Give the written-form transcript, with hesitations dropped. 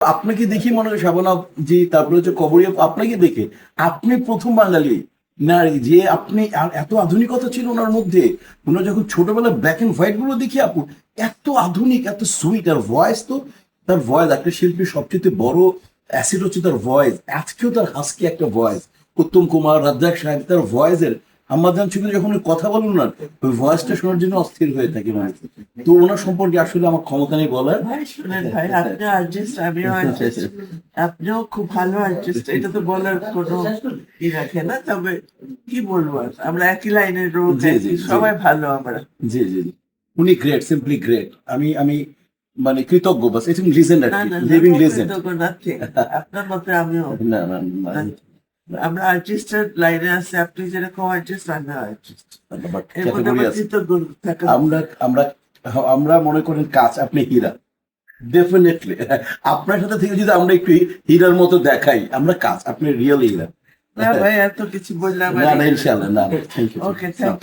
আপনাকে দেখি মনে হয় শাবানা জি, তারপরে হচ্ছে কবরী আপু, আপনাকে দেখে আপনি প্রথম বাঙালি নারী যে আপনি এত আধুনিকতা ছিল ওনার মধ্যে। ওনার যখন ছোটবেলায় ব্ল্যাক এন্ড হোয়াইট গুলো দেখি আপু, এত আধুনিক, এত সুইট। আর ভয়েস তো, তার ভয়েস একটা শিল্পীর সবচেয়ে বড় অ্যাসেট হচ্ছে তার ভয়েস। আজকেও তার হাস্কি একটা ভয়েস। উত্তম কুমার, রাজ্জাক সাহেব, তার ভয়েসের আম্মাজান ছবিতে যখন উনি কথা বলেন না, ওই ভয়েসটা শোনার জন্য অস্থির হয়ে থাকে মানে। তো ওনার সম্পর্কে আসলে আমার ক্ষমতা নেই বলার। ভাই শুনেন ভাই, আপনিও আর্টিস্ট, আমিও আর্টিস্ট, আপনিও খুব ভালো আর্টিস্ট, এটা তো বলার কোনো ই রাখে না। তবে কি বলবো আর, আমরা একই লাইনের রোল, জি, জি, জি। সবাই ভালো আমরা। জি জি জি। উনি গ্রেট, সিম্পলি গ্রেট। আমি আমি মানে কৃতজ্ঞ, বাস এটা লিজেন্ড আর না কি, না লিভিং লিজেন্ড। নাথিং, আপনার মতে আমিও। না না না। আমরা আর্টিস্টের লাইনে আছে, আপনি যেরকম আর্টিস্ট, আমি আর্টিস্ট, বাট এর মধ্যে ক্যাটাগরি আমার আছে। কৃতজ্ঞ থাকা। আমরা আমরা আমরা মনে করেন কাজ, আপনি হীরা। ডেফিনেটলি আপনার সাথে থেকে যদি আমরা একটু হীরার মতো দেখাই, আমরা কাজ, আপনি রিয়েল হীরা। না ভাই, এত কিছু বললাম। না না, ইনশাআল্লাহ, না, thank you. Okay, thank you.